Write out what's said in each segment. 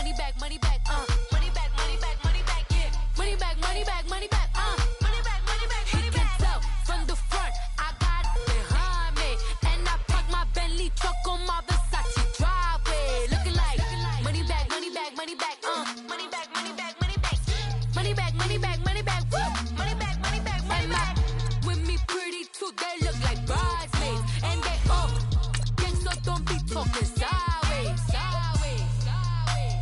money back, money back, money back, money back, money back, yeah. Money back, money back, money back, money back, money back, money back. He can tell from the front, I got it behind me, and I park my Bentley truck on my Versace driveway, looking like money back, money back, money back, money back, money back, money back, money back, money back, money back, woo, money back, money back, money back. With me pretty too, they look like bridesmaids, and they all gang, so don't be talking sideways, sideways, sideways.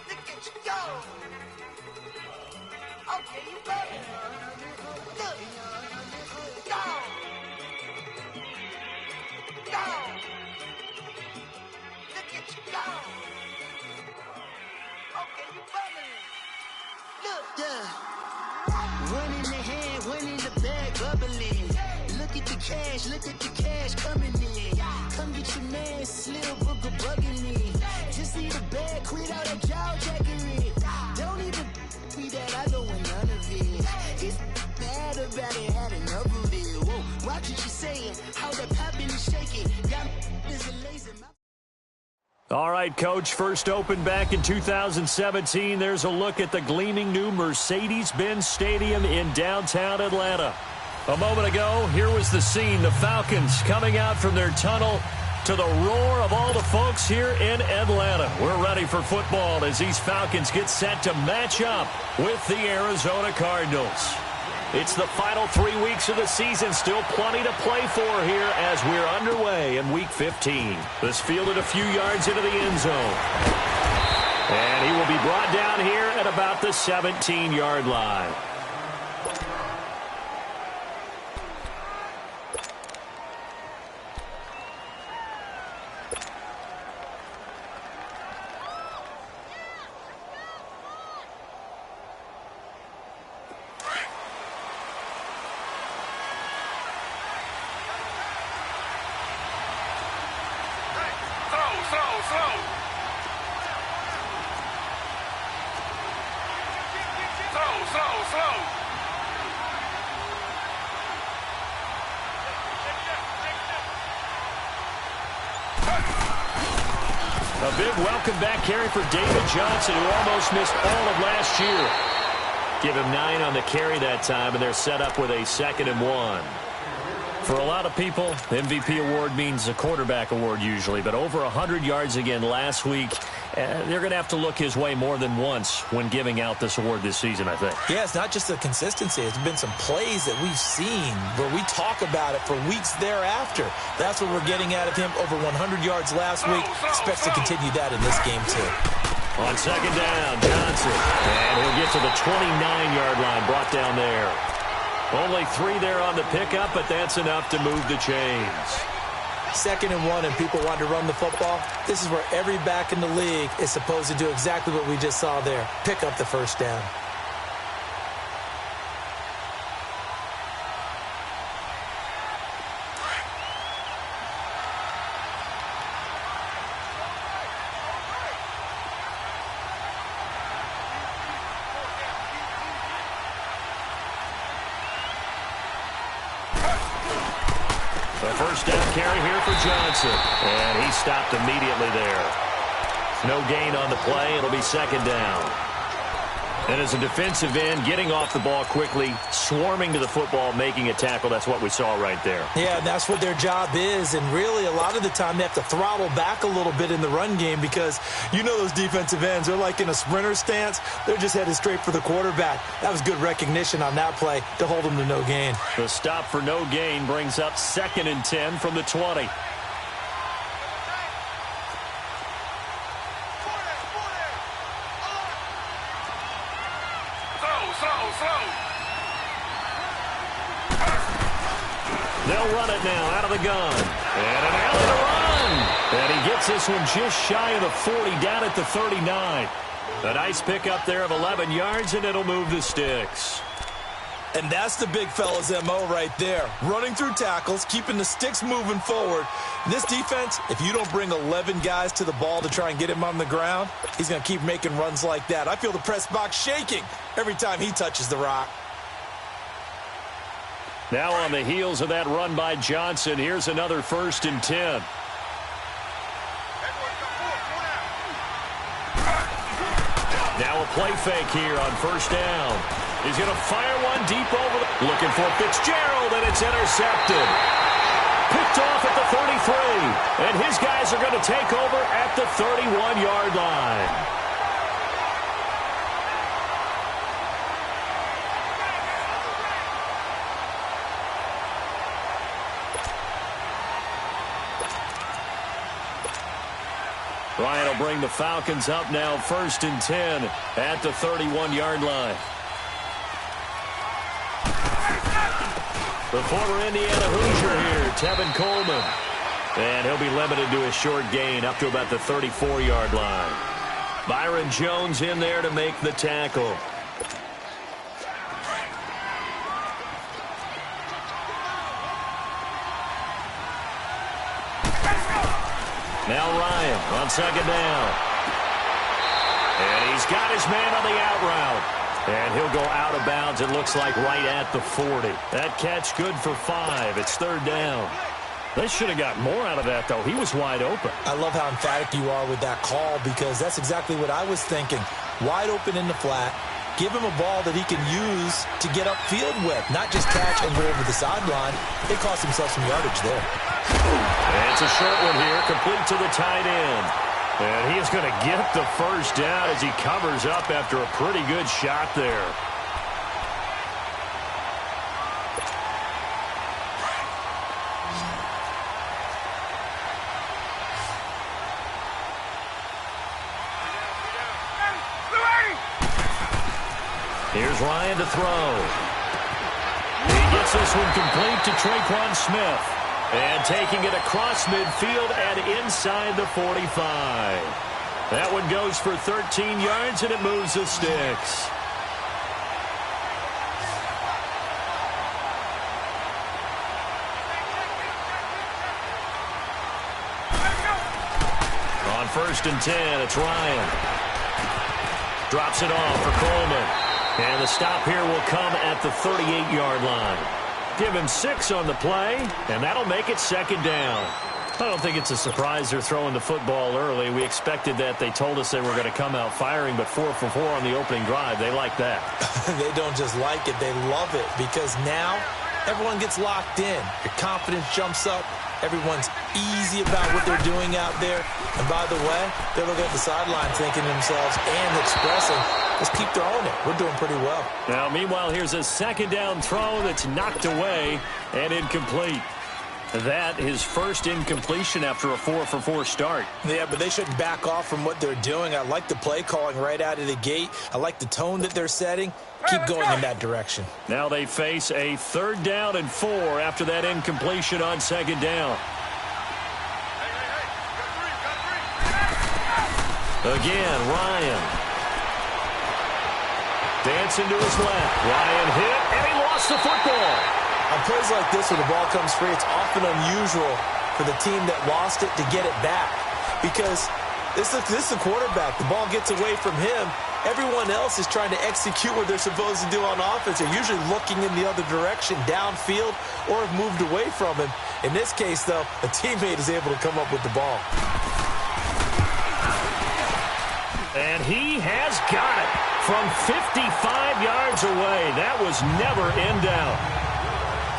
Look at you go. Okay, you better. Look. Go. Go. Look at you go. Okay, you better. Look. Yeah. One in the hand, one in the bag, bubbling. Look at the cash coming in. Come get your man, Slim Booker bugging me. Just need a bag, quit all that jaw jackery. Don't even be that, I don't want none of it. It's bad about it, had enough of it. Whoa, watch what you saying, how that poppin' and shaking. Got is a lazy. All right, Coach, first opened back in 2017. There's a look at the gleaming new Mercedes-Benz Stadium in downtown Atlanta. A moment ago, here was the scene. The Falcons coming out from their tunnel to the roar of all the folks here in Atlanta. We're ready for football as these Falcons get set to match up with the Arizona Cardinals. It's the final 3 weeks of the season. Still plenty to play for here as we're underway in Week 15. This fielded a few yards into the end zone. And he will be brought down here at about the 17-yard line. A big welcome back carry for David Johnson, who almost missed all of last year. Give him 9 on the carry that time, and they're set up with a 2nd and 1. For a lot of people, the MVP award means a quarterback award usually, but over 100 yards again last week. They're going to have to look his way more than once when giving out this award this season, I think. Yeah, it's not just the consistency. It's been some plays that we've seen where we talk about it for weeks thereafter. That's what we're getting out of him. Over 100 yards last week. Expects to continue that in this game, too. On 2nd down, Johnson. And he'll get to the 29-yard line, brought down there. Only 3 there on the pickup, but that's enough to move the chains. 2nd and 1, and people want to run the football. This is where every back in the league is supposed to do exactly what we just saw there. Pick up the first down. The first down carry here for Johnson. And he stopped immediately there. No gain on the play. It'll be 2nd down. And as a defensive end, getting off the ball quickly, swarming to the football, making a tackle, that's what we saw right there. Yeah, that's what their job is. And really, a lot of the time, they have to throttle back a little bit in the run game because you know those defensive ends, they're like in a sprinter stance. They're just headed straight for the quarterback. That was good recognition on that play to hold them to no gain. The stop for no gain brings up 2nd and 10 from the 20. They'll run it now out of the gun. And an alley to run. And he gets this one just shy of the 40, down at the 39. A nice pickup there of 11 yards, and it'll move the sticks. And that's the big fella's MO right there. Running through tackles, keeping the sticks moving forward. This defense, if you don't bring 11 guys to the ball to try and get him on the ground, he's going to keep making runs like that. I feel the press box shaking every time he touches the rock. Now on the heels of that run by Johnson, here's another 1st and 10. Now a play fake here on 1st down. He's going to fire one deep over. Looking for Fitzgerald, and it's intercepted. Picked off at the 33. And his guys are going to take over at the 31-yard line. Ryan will bring the Falcons up now 1st and 10 at the 31-yard line. The former Indiana Hoosier here, Tevin Coleman. And he'll be limited to a short gain up to about the 34-yard line. Byron Jones in there to make the tackle. Now Ryan on 2nd down. And he's got his man on the out route. And he'll go out of bounds, it looks like, right at the 40. That catch good for 5. It's 3rd down. They should have got more out of that, though. He was wide open. I love how emphatic you are with that call because that's exactly what I was thinking. Wide open in the flat. Give him a ball that he can use to get upfield with, not just catch and go over the sideline. They cost themselves some yardage there. And it's a short one here, complete to the tight end. And he is going to get the 1st down as he covers up after a pretty good shot there. Here's Ryan to throw. He gets this one complete to Traquan Smith. And taking it across midfield and inside the 45. That one goes for 13 yards, and it moves the sticks. On 1st and 10, it's Ryan. Drops it off for Coleman. And the stop here will come at the 38-yard line. Give him 6 on the play, and that'll make it 2nd down. I don't think it's a surprise they're throwing the football early. We expected that. They told us they were going to come out firing, but 4 for 4 on the opening drive. They like that. They don't just like it, they love it, because now everyone gets locked in. Your confidence jumps up. Everyone's easy about what they're doing out there. And by the way, they're looking at the sideline thinking to themselves and expressing, let's keep throwing it. We're doing pretty well. Now, meanwhile, here's a 2nd down throw that's knocked away and incomplete. That his 1st incompletion after a 4 for 4 start. Yeah, but they shouldn't back off from what they're doing. I like the play calling right out of the gate. I like the tone that they're setting. Keep going in that direction. Now they face a 3rd down and 4 after that incompletion on 2nd down. Again, Ryan. Dancing to his left. Ryan hit, and he lost the football. On plays like this where the ball comes free, it's often unusual for the team that lost it to get it back. Because this is the quarterback. The ball gets away from him. Everyone else is trying to execute what they're supposed to do on offense. They're usually looking in the other direction, downfield, or have moved away from him. In this case, though, a teammate is able to come up with the ball. And he has got it from 55 yards away. That was never in doubt.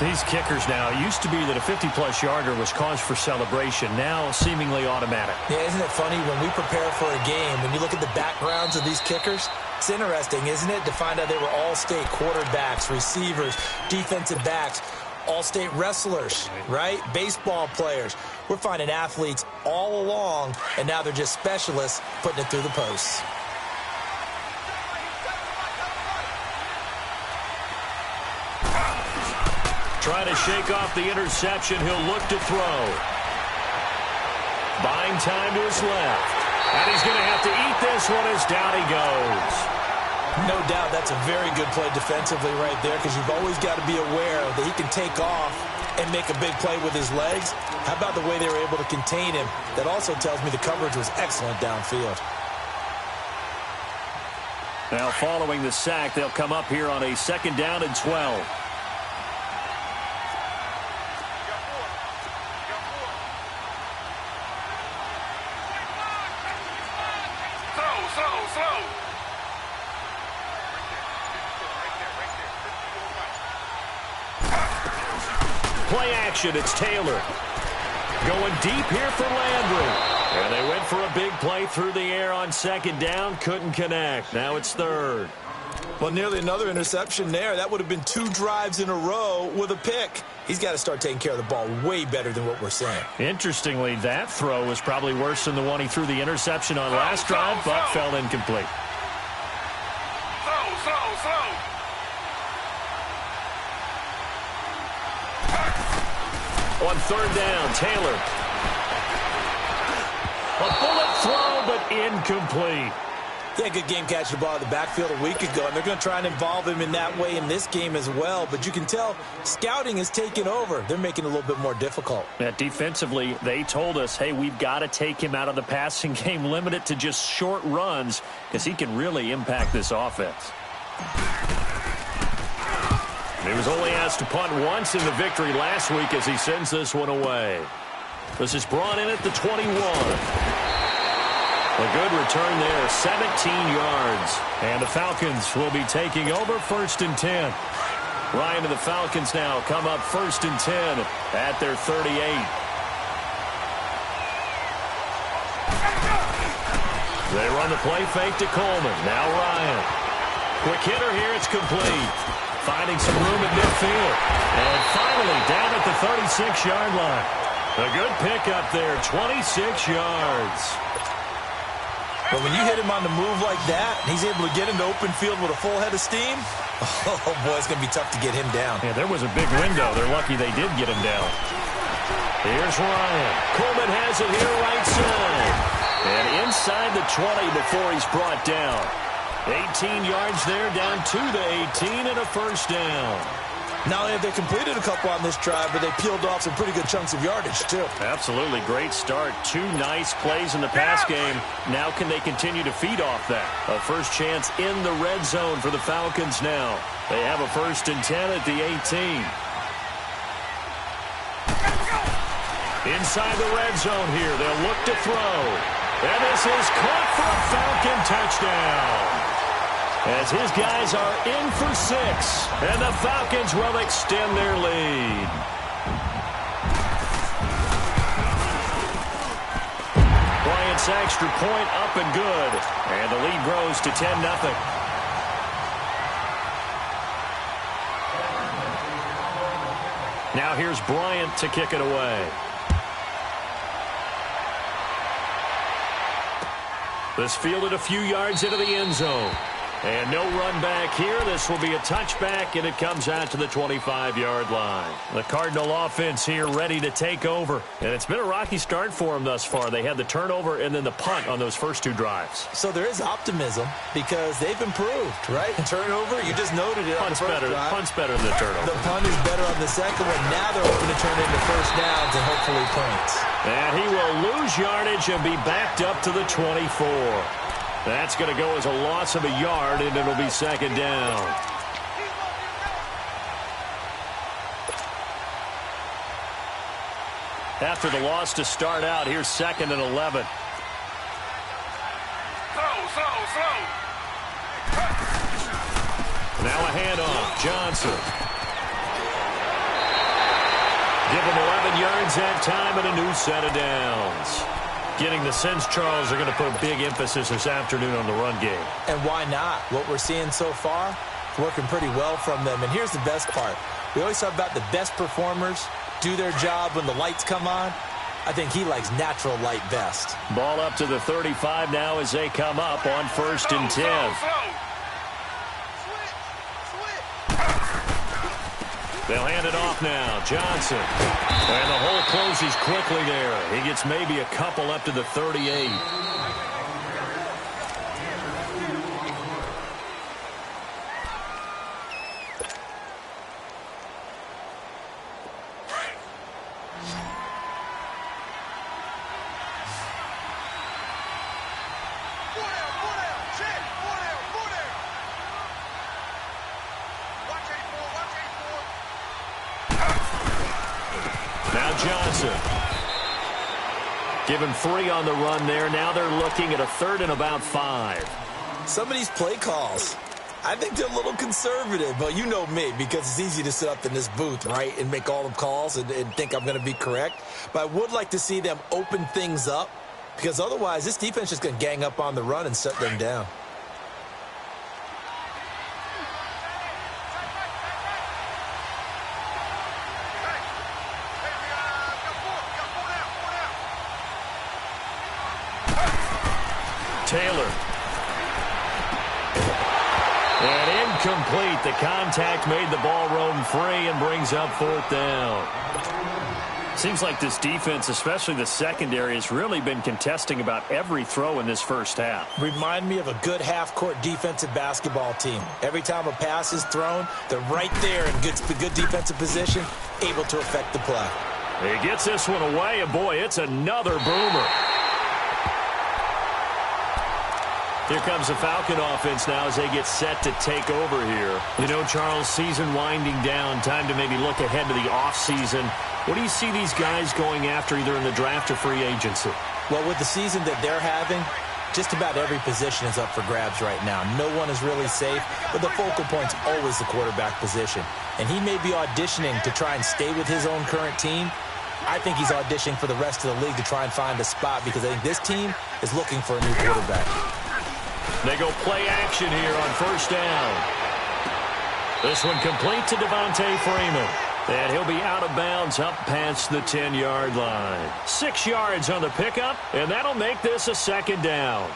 These kickers now, it used to be that a 50-plus yarder was cause for celebration. Now seemingly automatic. Yeah, isn't it funny when we prepare for a game, when you look at the backgrounds of these kickers, it's interesting, isn't it, to find out they were all-state quarterbacks, receivers, defensive backs, all-state wrestlers, right? Baseball players. We're finding athletes all along, and now they're just specialists putting it through the posts. Trying to shake off the interception. He'll look to throw. Buying time to his left. And he's going to have to eat this one as down he goes. No doubt that's a very good play defensively right there, because you've always got to be aware that he can take off and make a big play with his legs. How about the way they were able to contain him? That also tells me the coverage was excellent downfield. Now following the sack, they'll come up here on a 2nd down and 12. Play action, it's Taylor. Going deep here for Landry. And they went for a big play through the air on 2nd down. Couldn't connect. Now it's 3rd. Well, nearly another interception there. That would have been 2 drives in a row with a pick. He's got to start taking care of the ball way better than what we're seeing. Interestingly, that throw was probably worse than the one he threw the interception on last drive, but fell incomplete. On 3rd down, Taylor. A bullet throw, but incomplete. Yeah, good game catching the ball in the backfield a week ago, and they're going to try and involve him in that way in this game as well. But you can tell scouting is taking over. They're making it a little bit more difficult. Yeah, defensively, they told us, hey, we've got to take him out of the passing game, limit it to just short runs, because he can really impact this offense. He was only asked to punt once in the victory last week as he sends this one away. This is brought in at the 21. A good return there, 17 yards. And the Falcons will be taking over 1st and 10. Ryan and the Falcons now come up 1st and 10 at their 38. They run the play fake to Coleman. Now Ryan. Quick hitter here, it's complete. Finding some room at midfield. And finally down at the 36-yard line. A good pickup there, 26 yards. But when you hit him on the move like that, and he's able to get into open field with a full head of steam, oh, boy, it's going to be tough to get him down. Yeah, there was a big window. They're lucky they did get him down. Here's Ryan. Coleman has it here right side. And inside the 20 before he's brought down. 18 yards there, down to the 18 and a 1st down. Not only have they completed a couple on this drive, but they peeled off some pretty good chunks of yardage, too. Absolutely. Great start. 2 nice plays in the pass game. Now can they continue to feed off that? A first chance in the red zone for the Falcons now. They have a 1st and 10 at the 18. Inside the red zone here. They'll look to throw. And this is caught for a Falcon touchdown. As his guys are in for 6. And the Falcons will extend their lead. Bryant's extra point up and good. And the lead grows to 10-0. Now here's Bryant to kick it away. This fielded a few yards into the end zone. And no run back here. This will be a touchback, and it comes out to the 25-yard line. The Cardinal offense here ready to take over. And it's been a rocky start for them thus far. They had the turnover and then the punt on those first 2 drives. So there is optimism because they've improved, right? Turnover, you just noted it on the first drive. Punt's better than the turnover. The punt is better on the second one. Now they're hoping to turn into first downs and hopefully points. And he will lose yardage and be backed up to the 24. That's going to go as a loss of a yard, and it'll be 2nd down. After the loss to start out, here's 2nd and 11. Now a handoff. Johnson. Give him 11 yards that time and a new set of downs. Getting the sense Charles are going to put a big emphasis this afternoon on the run game. And why not? What we're seeing so far, working pretty well from them. And here's the best part. We always talk about the best performers do their job when the lights come on. I think he likes natural light best. Ball up to the 35 now as they come up on 1st and 10. They'll hand it off now. Johnson. And the hole closes quickly there. He gets maybe a couple up to the 38. Now Johnson. Give him 3 on the run there. Now they're looking at a 3rd and about 5. Some of these play calls, I think they're a little conservative, but you know me, because it's easy to sit up in this booth, right, and make all the calls and think I'm going to be correct. But I would like to see them open things up, because otherwise this defense is going to gang up on the run and shut them down. Taylor. And incomplete. The contact made the ball roam free and brings up 4th down. Seems like this defense, especially the secondary, has really been contesting about every throw in this first half. Remind me of a good half-court defensive basketball team. Every time a pass is thrown, they're right there in good defensive position, able to affect the play. He gets this one away, and boy, it's another boomer. Here comes the Falcon offense now as they get set to take over here. You know, Charles, season winding down, time to maybe look ahead to the offseason. What do you see these guys going after either in the draft or free agency? Well, with the season that they're having, just about every position is up for grabs right now. No one is really safe, but the focal point's always the quarterback position. And he may be auditioning to try and stay with his own current team. I think he's auditioning for the rest of the league to try and find a spot because I think this team is looking for a new quarterback. They go play action here on 1st down. This one complete to Devontae Freeman. And he'll be out of bounds up past the 10-yard line. 6 yards on the pickup, and that'll make this a 2nd down.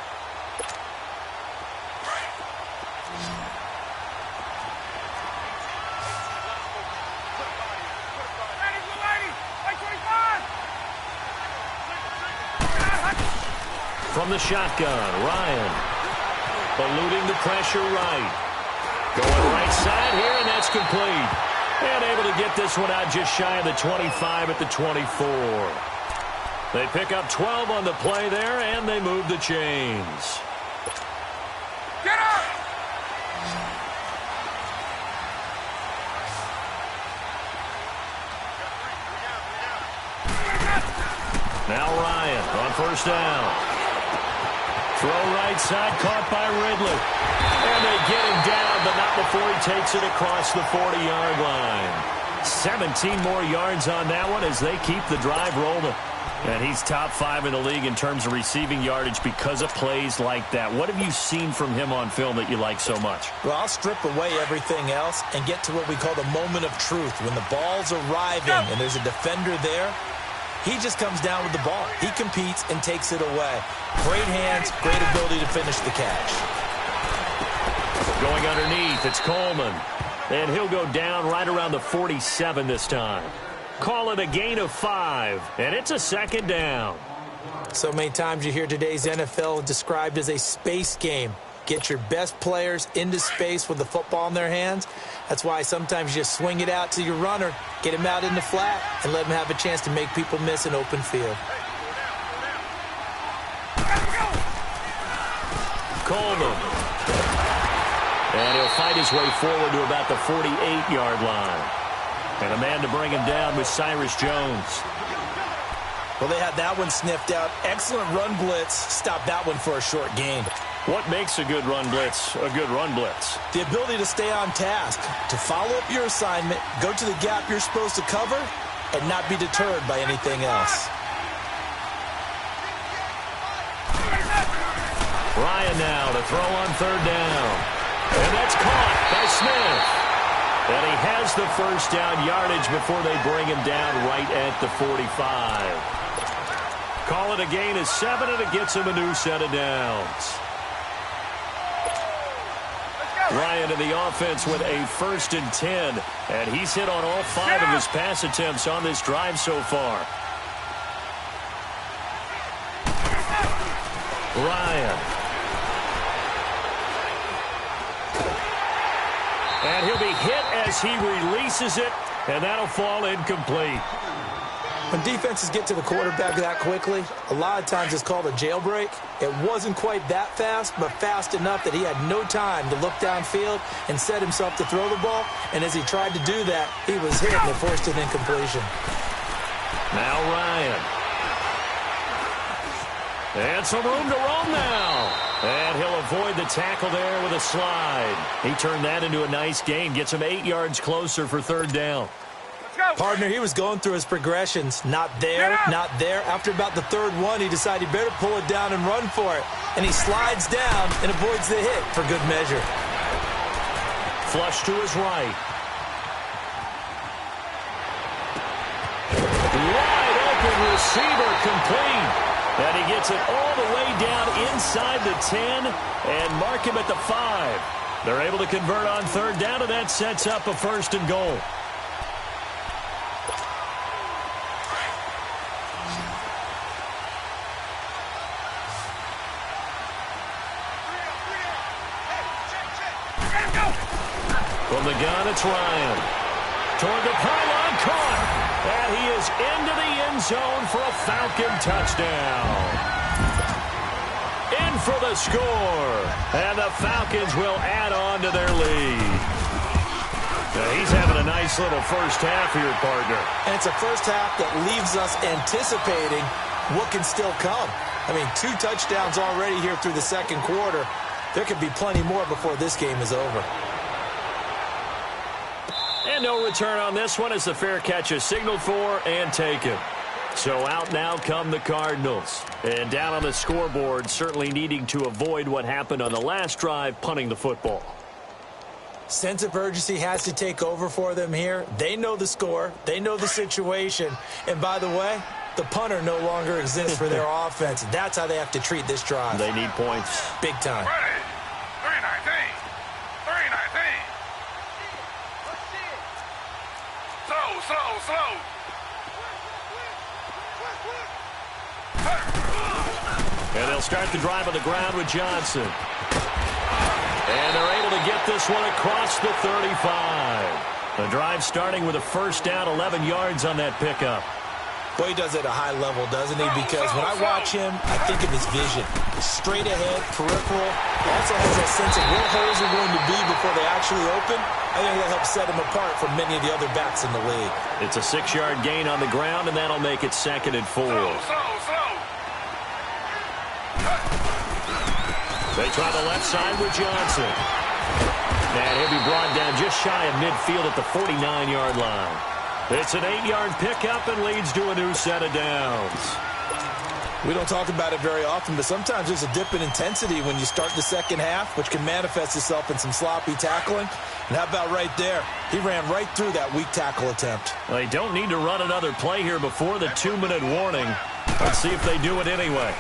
From the shotgun, Ryan. Eluding the pressure right. Going right side here, and that's complete. And able to get this one out just shy of the 25 at the 24. They pick up 12 on the play there, and they move the chains. Get up! Now Ryan on 1st down. Throw right side, caught by Ridley. And they get him down, but not before he takes it across the 40-yard line. 17 more yards on that one as they keep the drive rolling. And he's top 5 in the league in terms of receiving yardage because of plays like that. What have you seen from him on film that you like so much? Well, I'll strip away everything else and get to what we call the moment of truth. When the ball's arriving and there's a defender there, he just comes down with the ball. He competes and takes it away. Great hands, great ability to finish the catch. Going underneath, it's Coleman. And he'll go down right around the 47 this time. Call it a gain of 5, and it's a 2nd down. So many times you hear today's NFL described as a space game. Get your best players into space with the football in their hands. That's why sometimes you just swing it out to your runner, get him out in the flat, and let him have a chance to make people miss an open field. Coleman. And he'll fight his way forward to about the 48-yard line. And a man to bring him down with Cyrus Jones. Well, they had that one sniffed out. Excellent run blitz. Stop that one for a short gain. What makes a good run blitz a good run blitz? The ability to stay on task, to follow up your assignment, go to the gap you're supposed to cover, and not be deterred by anything else. Ryan now to throw on 3rd down. And that's caught by Smith. And he has the 1st down yardage before they bring him down right at the 45. Call it a gain of 7, and it gets him a new set of downs. Ryan in the offense with a 1st and 10. And he's hit on all 5 of his pass attempts on this drive so far. Ryan. And he'll be hit as he releases it, and that'll fall incomplete. When defenses get to the quarterback that quickly, a lot of times it's called a jailbreak. It wasn't quite that fast, but fast enough that he had no time to look downfield and set himself to throw the ball. And as he tried to do that, he was hit and it forced an incompletion. Now Ryan. And some room to roam now. And he'll avoid the tackle there with a slide. He turned that into a nice gain. Gets him 8 yards closer for third down. Partner, he was going through his progressions. Not there, not there. After about the third one, he decided he better pull it down and run for it. And he slides down and avoids the hit for good measure. Flush to his right. Wide open receiver complete. And he gets it all the way down inside the 10 and mark him at the 5. They're able to convert on third down, and that sets up a 1st and goal. From the gun, it's Ryan. Toward the pylon, caught. And he is into the end zone for a Falcon touchdown. In for the score. And the Falcons will add on to their lead. Now he's having a nice little first half here, partner. And it's a first half that leaves us anticipating what can still come. I mean, 2 touchdowns already here through the second quarter. There could be plenty more before this game is over. And no return on this one as the fair catch is signaled for and taken. So out now come the Cardinals. And down on the scoreboard, certainly needing to avoid what happened on the last drive, punting the football. Sense of urgency has to take over for them here. They know the score. They know the situation. And by the way, the punter no longer exists for their offense. That's how they have to treat this drive. They need points. Big time. Ready. 319. 319. Slow. And they'll start the drive on the ground with Johnson. And they're able to get this one across the 35. The drive starting with a first down, 11 yards on that pickup. Well, he does it at a high level, doesn't he? Because when I watch him, I think of his vision. Straight ahead, peripheral. Also has that sense of where holes are going to be before they actually open. I think that helps set him apart from many of the other backs in the league. It's a 6-yard gain on the ground, and that'll make it 2nd and 4. Slow. They try the left side with Johnson. And he'll be brought down just shy of midfield at the 49-yard line. It's an 8-yard pickup and leads to a new set of downs. We don't talk about it very often, but sometimes there's a dip in intensity when you start the second half, which can manifest itself in some sloppy tackling. And how about right there? He ran right through that weak tackle attempt. Well, they don't need to run another play here before the 2-minute warning. Let's see if they do it anyway.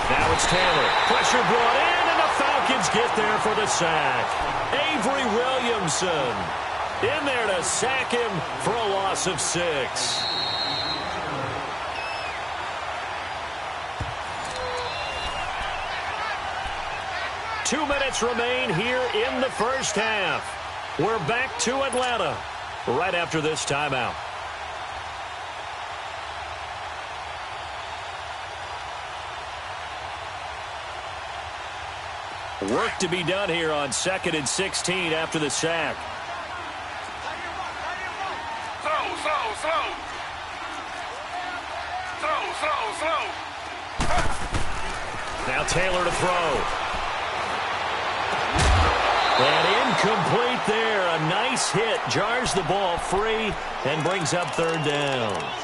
Now it's Taylor. Pressure brought in, and the Falcons get there for the sack. Avery Williamson in there to sack him for a loss of 6. Two minutes remain here in the first half. We're back to Atlanta right after this timeout. Work to be done here on 2nd and 16 after the sack. Slow. Now Taylor to throw. And incomplete there. A nice hit. Jars the ball free and brings up 3rd down.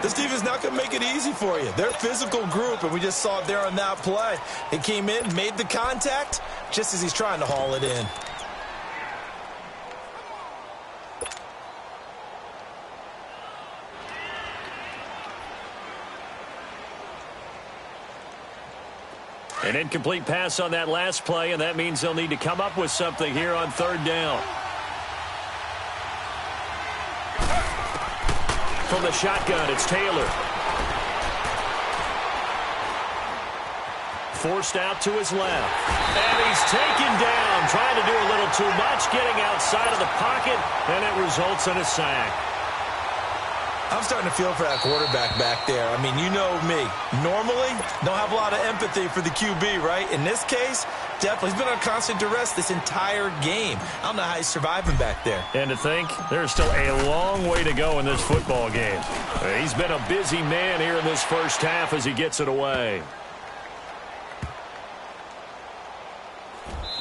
This defense is not going to make it easy for you. They're a physical group, and we just saw it there on that play. He came in, made the contact, just as he's trying to haul it in. An incomplete pass on that last play, and that means they'll need to come up with something here on 3rd down. From the shotgun, it's Taylor. Forced out to his left. And he's taken down, trying to do a little too much, getting outside of the pocket, and it results in a sack. I'm starting to feel for that quarterback back there. I mean, you know me. Normally, don't have a lot of empathy for the QB, right? In this case, definitely. He's been on constant duress this entire game. I don't know how he's surviving back there. And to think, there's still a long way to go in this football game. He's been a busy man here in this first half as he gets it away.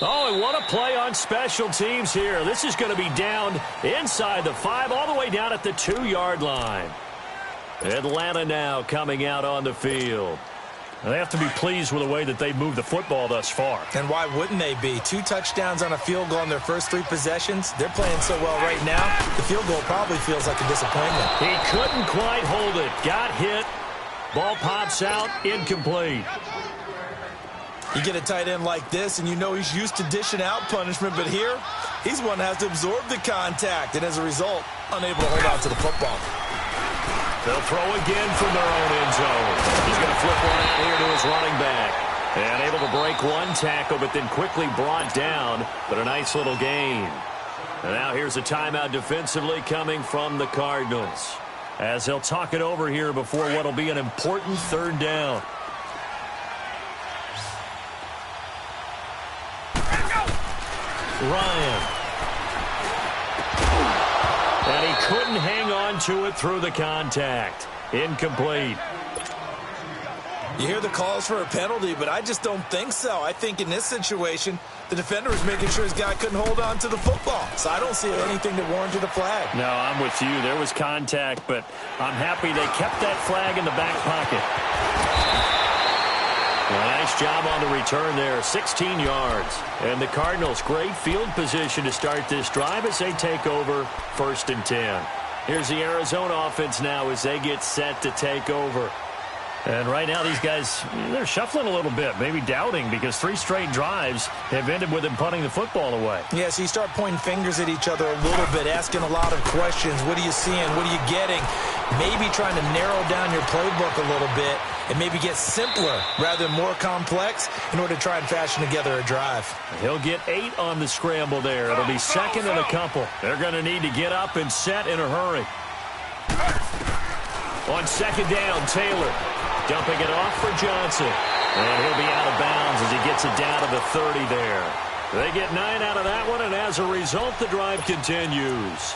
Oh, and what a play on special teams here. This is going to be down inside the 5, all the way down at the 2-yard line. Atlanta now coming out on the field. They have to be pleased with the way that they've moved the football thus far. And why wouldn't they be? 2 touchdowns on a field goal in their first 3 possessions. They're playing so well right now, the field goal probably feels like a disappointment. He couldn't quite hold it. Got hit. Ball pops out. Incomplete. You get a tight end like this, and you know he's used to dishing out punishment, but here, he's one that has to absorb the contact, and as a result, unable to hold on to the football. They'll throw again from their own end zone. He's going to flip one out here to his running back. And able to break one tackle, but then quickly brought down, but a nice little gain. And now here's a timeout defensively coming from the Cardinals, as they'll talk it over here before what will be an important 3rd down. Ryan. And he couldn't hang on to it through the contact. Incomplete. You hear the calls for a penalty, but I just don't think so. I think in this situation, the defender was making sure his guy couldn't hold on to the football. So I don't see anything that warranted a flag. No, I'm with you. There was contact, but I'm happy they kept that flag in the back pocket. Well, nice job on the return there, 16 yards. And the Cardinals, great field position to start this drive as they take over 1st and 10. Here's the Arizona offense now as they get set to take over. And right now these guys, they're shuffling a little bit, maybe doubting, because 3 straight drives have ended with them punting the football away. Yeah, so you start pointing fingers at each other a little bit, asking a lot of questions. What are you seeing? What are you getting? Maybe trying to narrow down your playbook a little bit and maybe get simpler rather than more complex in order to try and fashion together a drive. He'll get 8 on the scramble there. It'll be 2nd and a couple. They're going to need to get up and set in a hurry. On 2nd down, Taylor dumping it off for Johnson. And he'll be out of bounds as he gets it down to the 30 there. They get 9 out of that one, and as a result, the drive continues.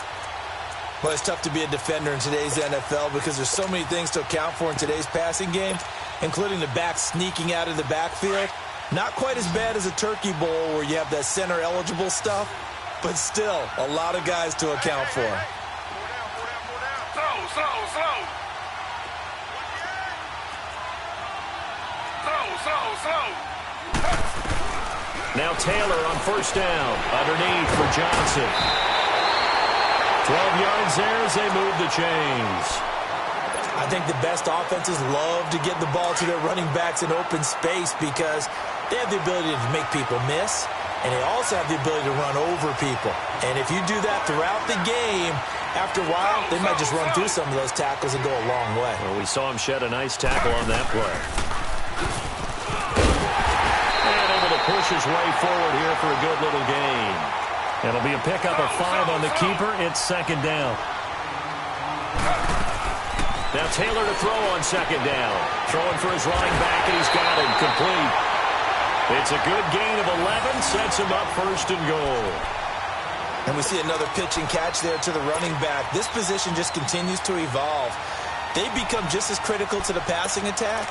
Well, it's tough to be a defender in today's NFL because there's so many things to account for in today's passing game, including the back sneaking out of the backfield. Not quite as bad as a turkey bowl where you have that center-eligible stuff, but still a lot of guys to account for. Slow. Now Taylor on 1st down, underneath for Johnson. 12 yards there as they move the chains. I think the best offenses love to get the ball to their running backs in open space because they have the ability to make people miss, and they also have the ability to run over people. And if you do that throughout the game, after a while, they might just run through some of those tackles and go a long way. Well, we saw him shed a nice tackle on that play. And able to push his way forward here for a good little gain. It'll be a pickup of 5 on the keeper. It's 2nd down. Now Taylor to throw on 2nd down. Throwing for his running back, and he's got him complete. It's a good gain of 11. Sets him up 1st and goal. And we see another pitch and catch there to the running back. This position just continues to evolve. They become just as critical to the passing attack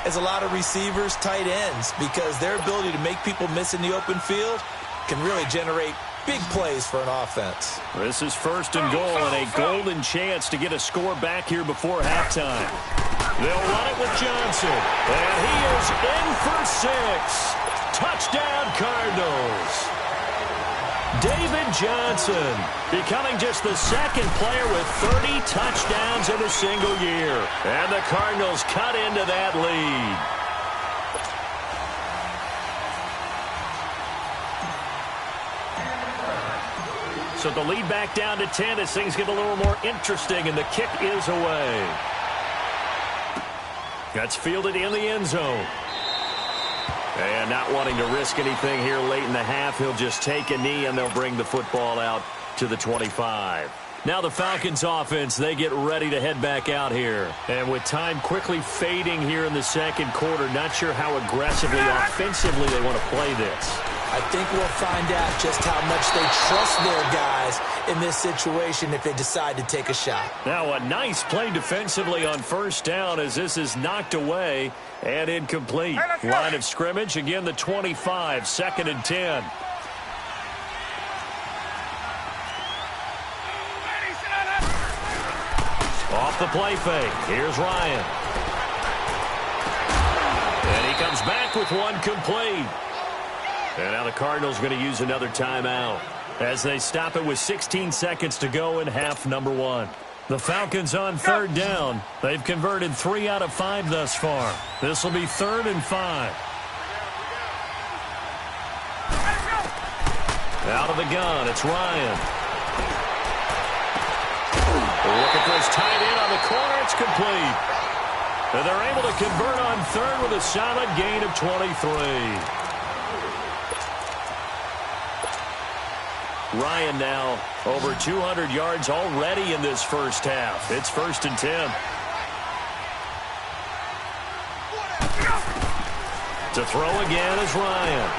as a lot of receivers, tight ends, because their ability to make people miss in the open field can really generate big plays for an offense. This is 1st and goal and a golden chance to get a score back here before halftime. They'll run it with Johnson, and he is in for 6. Touchdown, Cardinals. David Johnson becoming just the 2nd player with 30 touchdowns in a single year. And the Cardinals cut into that lead. So the lead back down to 10 as things get a little more interesting, and the kick is away. That's fielded in the end zone. And not wanting to risk anything here late in the half, he'll just take a knee, and they'll bring the football out to the 25. Now the Falcons offense, they get ready to head back out here. And with time quickly fading here in the second quarter, not sure how aggressively, offensively they want to play this. I think we'll find out just how much they trust their guys in this situation if they decide to take a shot. Now a nice play defensively on first down as this is knocked away and incomplete. Line of scrimmage, again the 25, 2nd and 10. Off the play fake. Here's Ryan. And he comes back with one complete. And now the Cardinals going to use another timeout as they stop it with 16 seconds to go in half number 1. The Falcons on 3rd down. They've converted 3 out of 5 thus far. This will be 3rd and 5. Out of the gun, it's Ryan. Looking for his tight end on the corner. It's complete. And they're able to convert on 3rd with a solid gain of 23. Ryan now over 200 yards already in this first half. It's 1st and 10. To throw again is Ryan.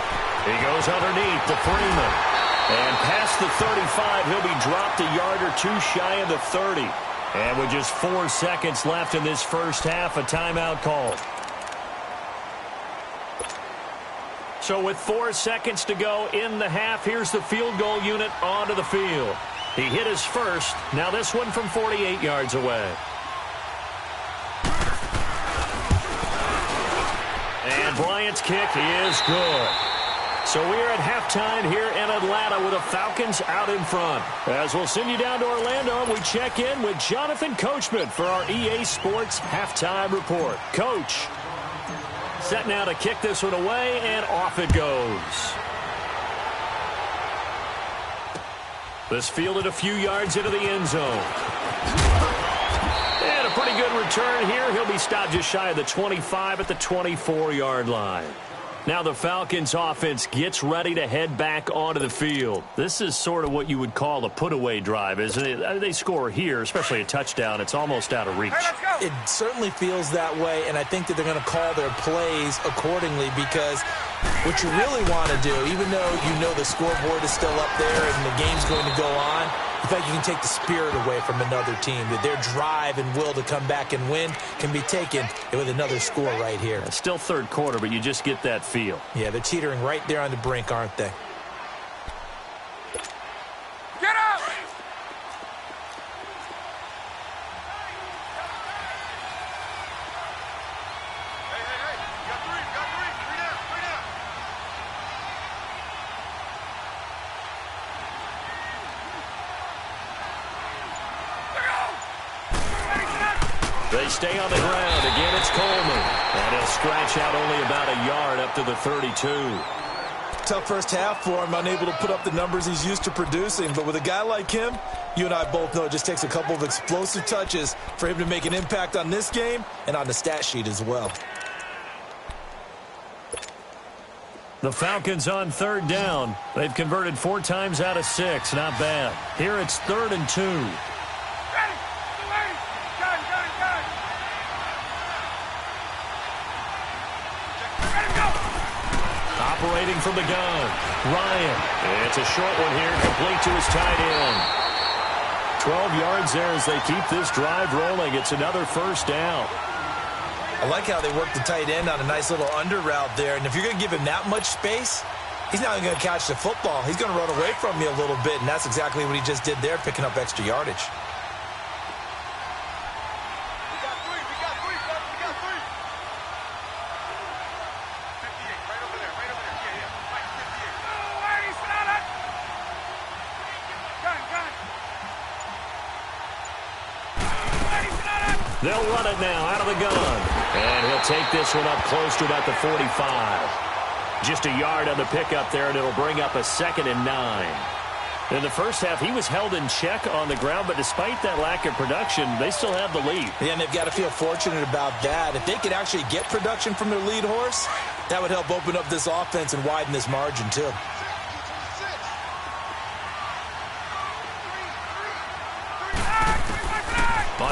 He goes underneath to Freeman. And past the 35, he'll be dropped a yard or 2 shy of the 30. And with just 4 seconds left in this first half, a timeout called. So with 4 seconds to go in the half, here's the field goal unit onto the field. He hit his first. Now this one from 48 yards away. And Bryant's kick is good. So we're at halftime here in Atlanta with the Falcons out in front. As we'll send you down to Orlando, we check in with Jonathan Coachman for our EA Sports Halftime Report. Coach. Set now to kick this one away, and off it goes. This fielded a few yards into the end zone. And a pretty good return here. He'll be stopped just shy of the 25 at the 24-yard line. Now the Falcons offense gets ready to head back onto the field. This is sort of what you would call a put-away drive, isn't it? They score here, especially a touchdown. It's almost out of reach. It certainly feels that way, and I think that they're going to call their plays accordingly because what you really want to do, even though you know the scoreboard is still up there and the game's going to go on, in fact, you can take the spirit away from another team, that their drive and will to come back and win can be taken with another score right here. It's still 3rd quarter, but you just get that feel. Yeah, they're teetering right there on the brink, aren't they? Get up! Hey. You got 3. Three down. They stay on the ground. Again, it's Coleman. And he'll scratch out only about a yard up to the 32. Tough first half for him, unable to put up the numbers he's used to producing. But with a guy like him, you and I both know it just takes a couple of explosive touches for him to make an impact on this game and on the stat sheet as well. The Falcons on 3rd down. They've converted 4 times out of 6. Not bad. Here it's 3rd and 2. Operating from the gun, Ryan. It's a short one here, complete to his tight end. 12 yards there as they keep this drive rolling. It's another first down. I like how they work the tight end on a nice little under route there. And if you're going to give him that much space, he's not going to catch the football. He's going to run away from you a little bit, and that's exactly what he just did there, picking up extra yardage. They'll run it now out of the gun. And he'll take this one up close to about the 45. Just a yard on the pickup there, and it'll bring up a 2nd and 9. In the first half, he was held in check on the ground, but despite that lack of production, they still have the lead. Yeah, and they've got to feel fortunate about that. If they could actually get production from their lead horse, that would help open up this offense and widen this margin too.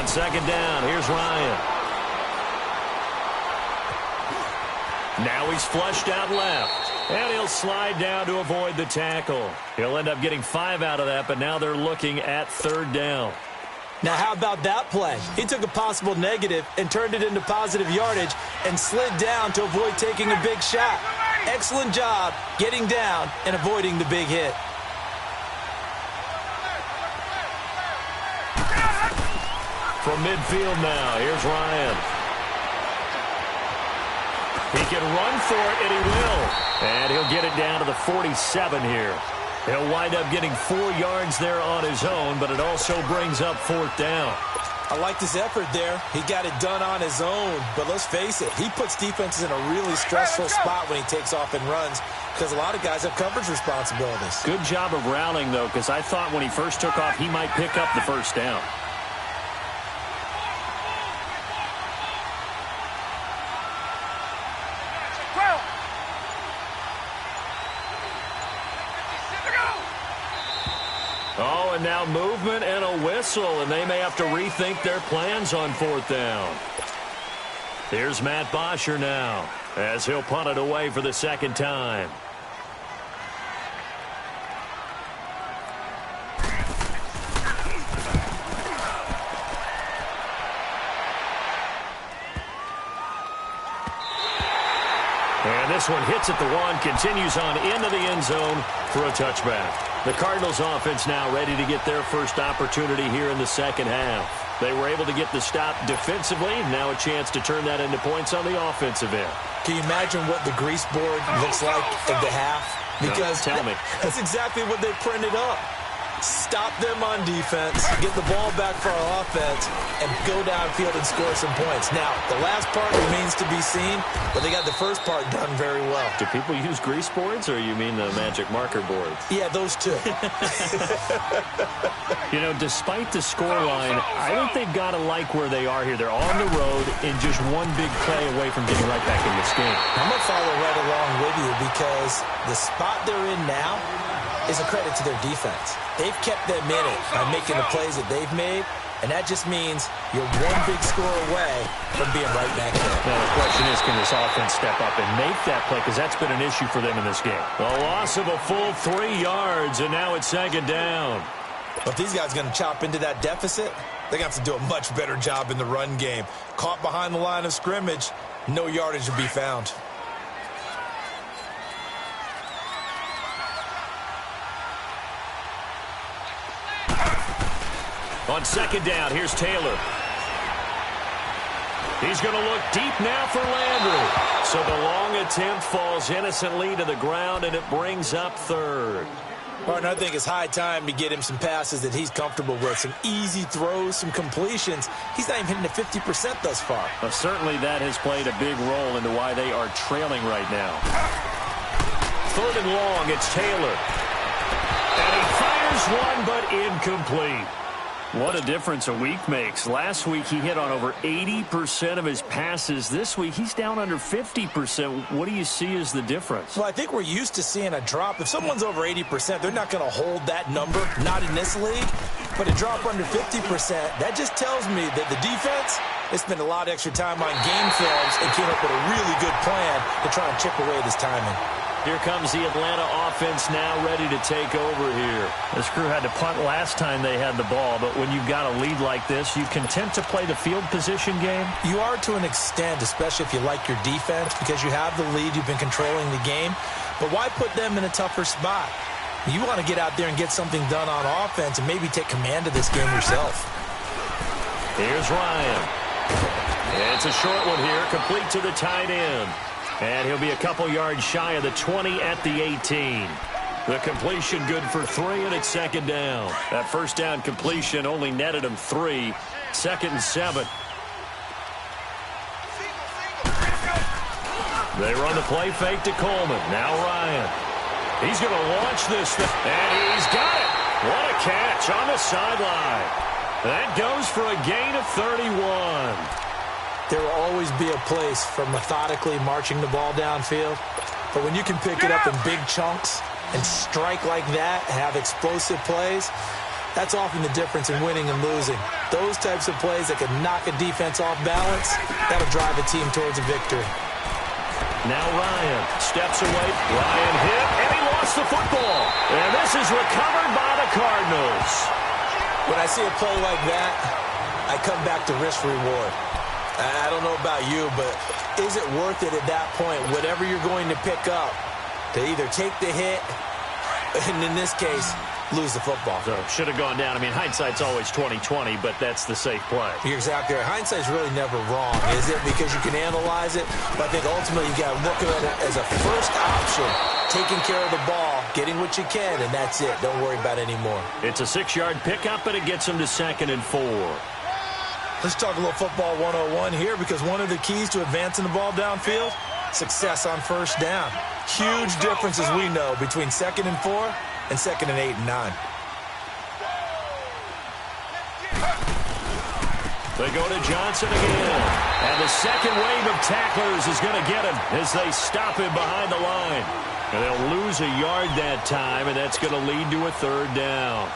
On second down, here's Ryan. Now he's flushed out left. And he'll slide down to avoid the tackle. He'll end up getting 5 out of that, but now they're looking at third down. Now, how about that play? He took a possible negative and turned it into positive yardage and slid down to avoid taking a big shot. Excellent job getting down and avoiding the big hit. From midfield now, here's Ryan. He can run for it, and he will. And he'll get it down to the 47 here. He'll wind up getting 4 yards there on his own, but it also brings up fourth down. I liked his effort there. He got it done on his own. But let's face it, he puts defenses in a really stressful spot when he takes off and runs because a lot of guys have coverage responsibilities. Good job of rallying, though, because I thought when he first took off, he might pick up the first down. Oh, and now movement and a whistle, and they may have to rethink their plans on fourth down. Here's Matt Bosher now, as he'll punt it away for the second time. And this one hits at the 1, continues on into the end zone for a touchback. The Cardinals offense now ready to get their first opportunity here in the second half. They were able to get the stop defensively. Now a chance to turn that into points on the offensive end. Can you imagine what the grease board looks like at the half? Because no, tell me. That's exactly what they printed up. Stop them on defense, get the ball back for our offense, and go downfield and score some points. Now, the last part remains to be seen, but they got the first part done very well. Do people use grease boards, or you mean the magic marker boards? Yeah, those two. You know, despite the scoreline, I think they've got to like where they are here. They're on the road and just one big play away from getting right back in this game. I'm going to follow right along with you because the spot they're in now is a credit to their defense. They've kept them in it by making the plays that they've made, and that just means you're one big score away from being right back there. Now, the question is, can this offense step up and make that play? Because that's been an issue for them in this game. The loss of a full 3 yards, and now it's second down. But if these guys are going to chop into that deficit, they're going to have to do a much better job in the run game. Caught behind the line of scrimmage, no yardage to be found. On second down, here's Taylor. He's going to look deep now for Landry. So the long attempt falls innocently to the ground, and it brings up third. Partner, I think it's high time to get him some passes that he's comfortable with. Some easy throws, some completions. He's not even hitting the 50% thus far. Well, certainly that has played a big role into why they are trailing right now. Third and long, it's Taylor. And he fires one, but incomplete. What a difference a week makes. Last week he hit on over 80% of his passes. This week he's down under 50%. What do you see as the difference? Well, I think we're used to seeing a drop. If someone's over 80%, they're not going to hold that number, not in this league. But a drop under 50%, that just tells me that the defense, they spent a lot of extra time on game films and came up with a really good plan to try and chip away at his timing. Here comes the Atlanta offense now ready to take over here. This crew had to punt last time they had the ball, but when you've got a lead like this, you content to play the field position game? You are to an extent, especially if you like your defense, because you have the lead, you've been controlling the game. But why put them in a tougher spot? You want to get out there and get something done on offense and maybe take command of this game yourself. Here's Ryan. It's a short one here, complete to the tight end. And he'll be a couple yards shy of the 20 at the 18. The completion good for 3, and it's second down. That first down completion only netted him 3. Second and 7. They run the play fake to Coleman. Now Ryan. He's going to launch this thing, and he's got it. What a catch on the sideline. That goes for a gain of 31. There will always be a place for methodically marching the ball downfield. But when you can pick it up in big chunks and strike like that, have explosive plays, That's often the difference in winning and losing. Those types of plays that can knock a defense off balance, that'll drive a team towards a victory. Now Ryan steps away. Ryan hit, and he lost the football. And this is recovered by the Cardinals. When I see a play like that, I come back to risk reward. I don't know about you, but is it worth it at that point, whatever you're going to pick up, to either take the hit, and in this case, lose the football? So should have gone down. I mean, hindsight's always 20/20, but that's the safe play. You're exactly right. Hindsight's really never wrong, is it? Because you can analyze it, but I think ultimately you got to look at it as a first option, taking care of the ball, getting what you can, and that's it. Don't worry about it anymore. It's a 6-yard pickup, and it gets them to 2nd and 4. Let's talk a little football 101 here, because one of the keys to advancing the ball downfield, success on first down. Huge difference, as we know, between 2nd and 4 and 2nd and 8 and 9. They go to Johnson again. And the second wave of tacklers is going to get him as they stop him behind the line. And they'll lose a yard that time, and that's going to lead to a 3rd down.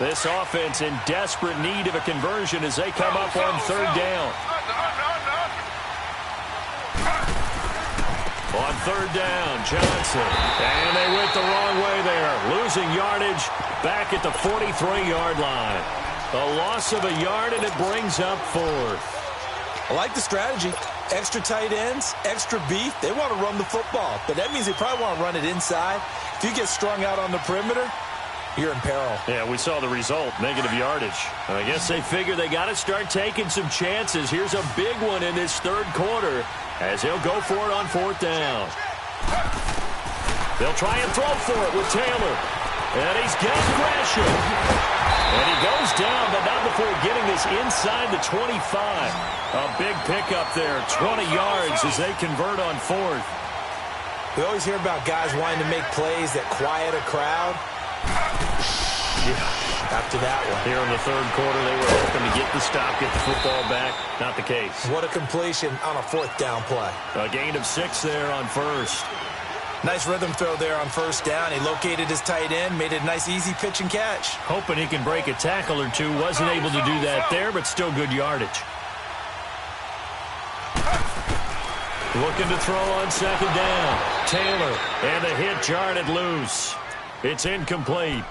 This offense in desperate need of a conversion as they come up on 3rd down. On 3rd down, Johnson. And they went the wrong way there. Losing yardage back at the 43-yard line. A loss of a yard, and it brings up 4th. I like the strategy. Extra tight ends, extra beef. They want to run the football, but that means they probably want to run it inside. If you get strung out on the perimeter, you're in peril. Yeah, we saw the result, negative yardage. I guess they figure they got to start taking some chances. Here's a big one in this 3rd quarter as he'll go for it on 4th down. They'll try and throw for it with Taylor. And he's got pressure. And he goes down, but not before getting this inside the 25. A big pickup there, 20 yards as they convert on 4th. We always hear about guys wanting to make plays that quiet a crowd. Yeah, after that one. Here in the 3rd quarter, they were hoping to get the stop, get the football back. Not the case. What a completion on a 4th down play. A gain of 6 there on 1st. Nice rhythm throw there on 1st down. He located his tight end, made it a nice easy pitch and catch. Hoping he can break a tackle or two. Wasn't able to do that there, but still good yardage. Looking to throw on 2nd down. Taylor, and the hit jarred it loose. It's incomplete.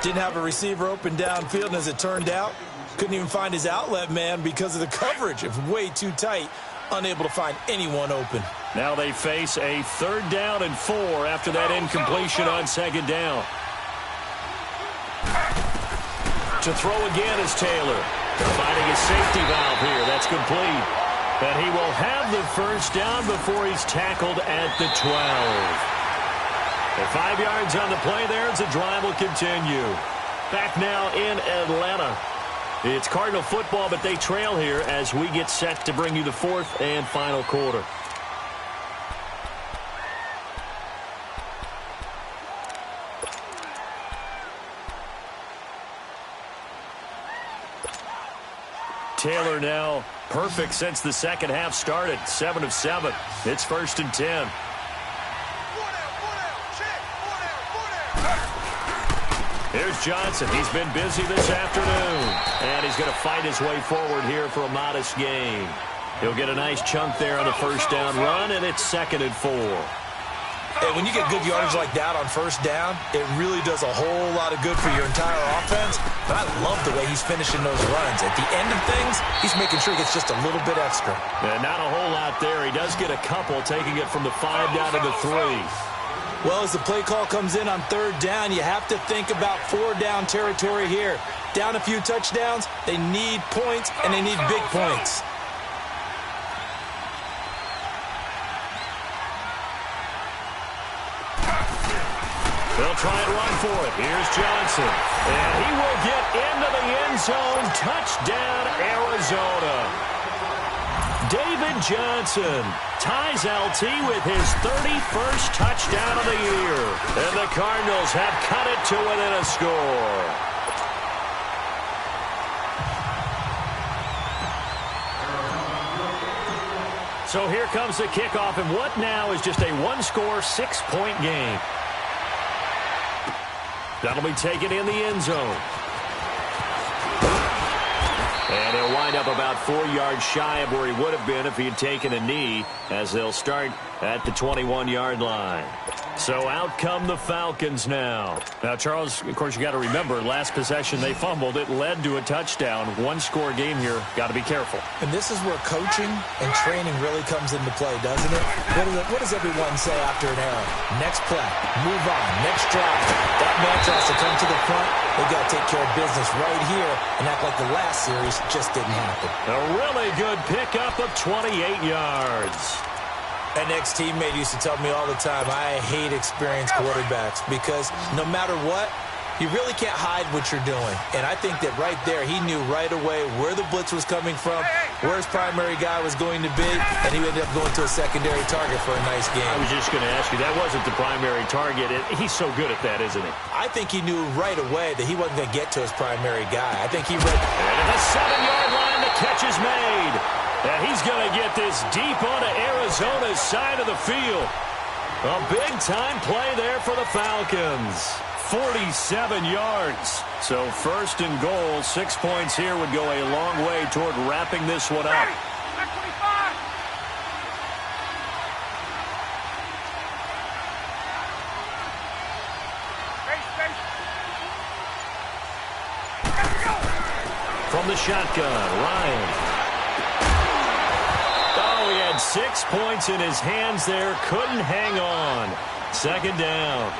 Didn't have a receiver open downfield, and as it turned out, couldn't even find his outlet man because of the coverage. It was way too tight, unable to find anyone open. Now they face a 3rd down and 4 after that incompletion on 2nd down. To throw again is Taylor. They're finding a safety valve here. That's complete. And he will have the 1st down before he's tackled at the 12. And 5 yards on the play there as the drive will continue. Back now in Atlanta. It's Cardinal football, but they trail here as we get set to bring you the 4th and final quarter. Taylor now perfect since the second half started. 7 of 7. It's 1st and 10. Here's Johnson. He's been busy this afternoon. And he's going to fight his way forward here for a modest gain. He'll get a nice chunk there on the 1st down run, and it's 2nd and 4. Hey, when you get good yardage like that on 1st down, it really does a whole lot of good for your entire offense. But I love the way he's finishing those runs. At the end of things, he's making sure he gets just a little bit extra. Yeah, not a whole lot there. He does get a couple, taking it from the 5 down to the 3. Well, as the play call comes in on 3rd down, you have to think about 4 down territory here. Down a few touchdowns, they need points, and they need big points. They'll try and run for it. Here's Johnson. And he will get into the end zone. Touchdown, Arizona. David Johnson ties LT with his 31st touchdown of the year. And the Cardinals have cut it to within a score. So here comes the kickoff, and what now is just a 1-score, 6-point game. That'll be taken in the end zone. And he'll wind up about 4 yards shy of where he would have been if he had taken a knee, as they'll start at the 21-yard line. So out come the Falcons now. Now, Charles, of course, you got to remember, last possession they fumbled. It led to a touchdown. One-score game here. Got to be careful. And this is where coaching and training really comes into play, doesn't it? What does everyone say after an error? Next play, move on, next drive. That man tries to come to the front. They've got to take care of business right here and act like the last series just didn't happen. A really good pickup of 28 yards. An ex-teammate used to tell me all the time, I hate experienced quarterbacks because no matter what, you really can't hide what you're doing. And I think that right there, he knew right away where the blitz was coming from, where his primary guy was going to be, and he ended up going to a secondary target for a nice game. I was just going to ask you, that wasn't the primary target. He's so good at that, isn't he? I think he knew right away that he wasn't going to get to his primary guy. I think he read... And at the 7-yard line, the catch is made. And he's going to get this deep onto Arizona's side of the field. A big-time play there for the Falcons. 47 yards. So first and goal, 6 points here would go a long way toward wrapping this one up. From the shotgun, Ryan. Oh, he had 6 points in his hands there. Couldn't hang on. Second down.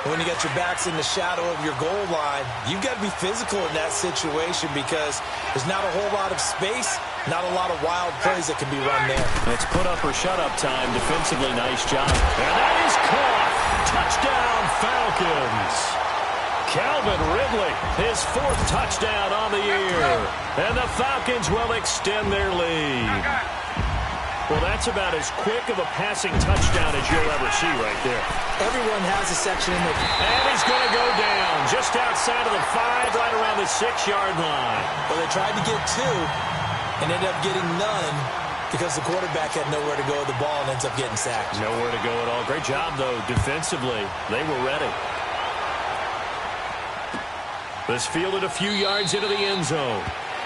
When you got your backs in the shadow of your goal line, you've got to be physical in that situation because there's not a whole lot of space, not a lot of wild plays that can be run there. It's put up or shut up time. Defensively, nice job. And that is caught. Touchdown, Falcons. Calvin Ridley, his 4th touchdown on the year. And the Falcons will extend their lead. Well, that's about as quick of a passing touchdown as you'll ever see right there. Everyone has a section in there. And he's going to go down just outside of the 5, right around the 6-yard line. Well, they tried to get 2 and ended up getting none because the quarterback had nowhere to go with the ball and ends up getting sacked. Nowhere to go at all. Great job, though, defensively. They were ready. This fielded a few yards into the end zone.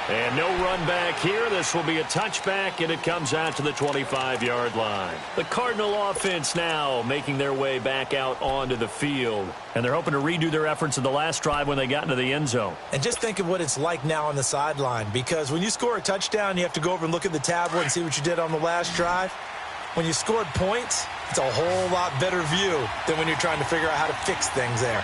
And no run back here. This will be a touchback, and it comes out to the 25-yard line. The Cardinal offense now making their way back out onto the field. And they're hoping to redo their efforts in the last drive when they got into the end zone. And just think of what it's like now on the sideline, because when you score a touchdown, you have to go over and look at the tablet and see what you did on the last drive. When you scored points, it's a whole lot better view than when you're trying to figure out how to fix things there.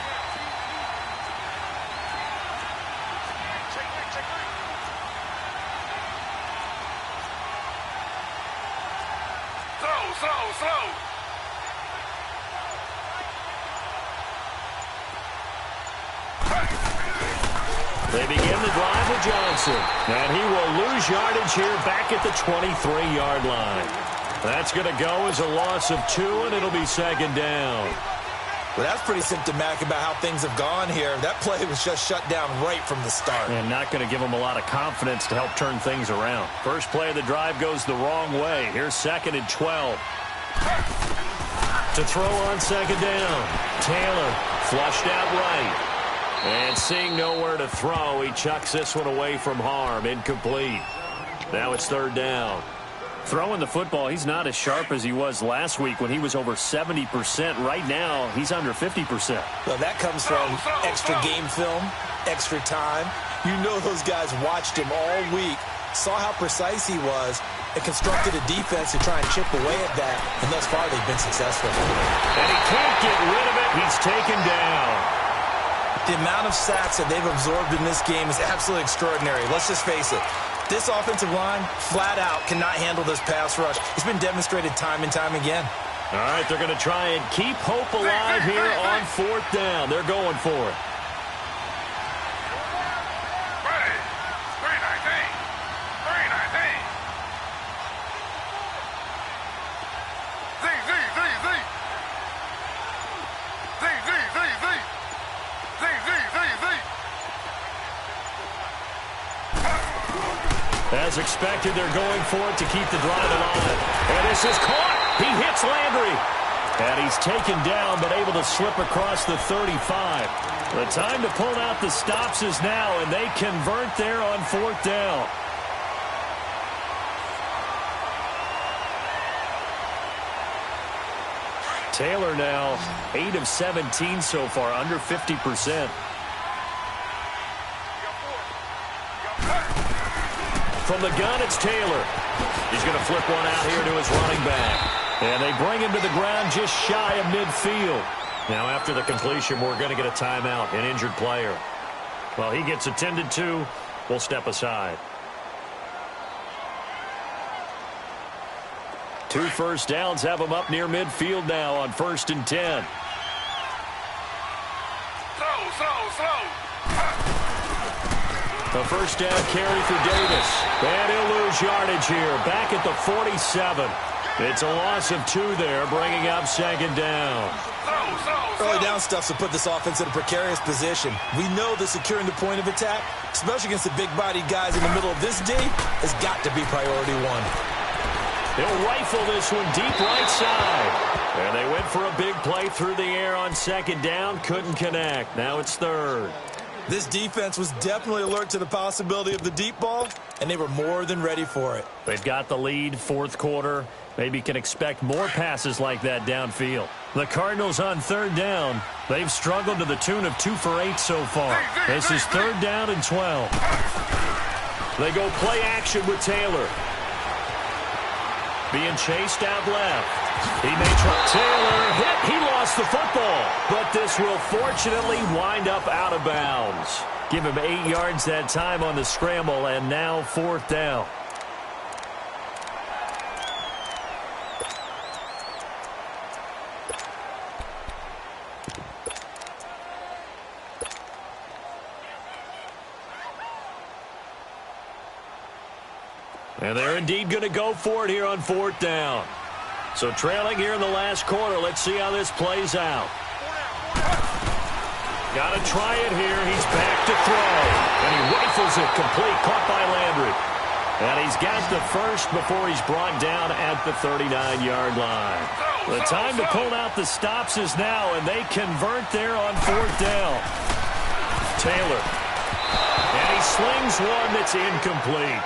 They begin the drive with Johnson. And he will lose yardage here back at the 23-yard line. That's going to go as a loss of 2, and it'll be second down. Well, that's pretty symptomatic about how things have gone here. That play was just shut down right from the start. And not going to give them a lot of confidence to help turn things around. First play of the drive goes the wrong way. Here's 2nd and 12. To throw on second down. Taylor flushed out right. And seeing nowhere to throw, he chucks this one away from harm. Incomplete. Now it's 3rd down. Throwing the football, he's not as sharp as he was last week when he was over 70%. Right now, he's under 50%. Well, that comes from extra game film, extra time. You know those guys watched him all week, saw how precise he was, and constructed a defense to try and chip away at that. And thus far, they've been successful. And he can't get rid of it. He's taken down. The amount of sacks that they've absorbed in this game is absolutely extraordinary. Let's just face it. This offensive line, flat out, cannot handle this pass rush. It's been demonstrated time and time again. All right, they're going to try and keep hope alive here on 4th down. They're going for it. Ready. 319. 319. Z, Z, Z, Z. Z, Z, Z, Z. Z, Z, Z, Z. As expected, they're going for it to keep the drive alive. And this is caught. He hits Landry. And he's taken down, but able to slip across the 35. The time to pull out the stops is now, and they convert there on 4th down. Taylor now 8 of 17 so far, under 50%. From the gun, it's Taylor. He's going to flip one out here to his running back. And they bring him to the ground just shy of midfield. Now after the completion, we're going to get a timeout, an injured player. Well, he gets attended to. We'll step aside. 2 first downs have him up near midfield now on 1st and 10. The first down carry for Davis. And he'll lose yardage here. Back at the 47. It's a loss of 2 there, bringing up 2nd down. Early down stuff to put this offense in a precarious position. We know that securing the point of attack, especially against the big-bodied guys in the middle of this D, has got to be priority 1. They'll rifle this one deep right side. And they went for a big play through the air on 2nd down. Couldn't connect. Now it's 3rd. This defense was definitely alert to the possibility of the deep ball, and they were more than ready for it. They've got the lead, 4th quarter. Maybe can expect more passes like that downfield. The Cardinals on 3rd down. They've struggled to the tune of 2 for 8 so far. This is 3rd down and 12. They go play action with Taylor. Being chased out left. He may try. Taylor hit. He lost the football. But this will fortunately wind up out of bounds. Give him 8 yards that time on the scramble, and now 4th down. And they're indeed going to go for it here on 4th down. So trailing here in the last quarter. Let's see how this plays out. Got to try it here. He's back to throw. And he rifles it complete. Caught by Landry. And he's got the first before he's brought down at the 39-yard line. The time to pull out the stops is now, and they convert there on 4th down. Taylor. And he slings one that's incomplete.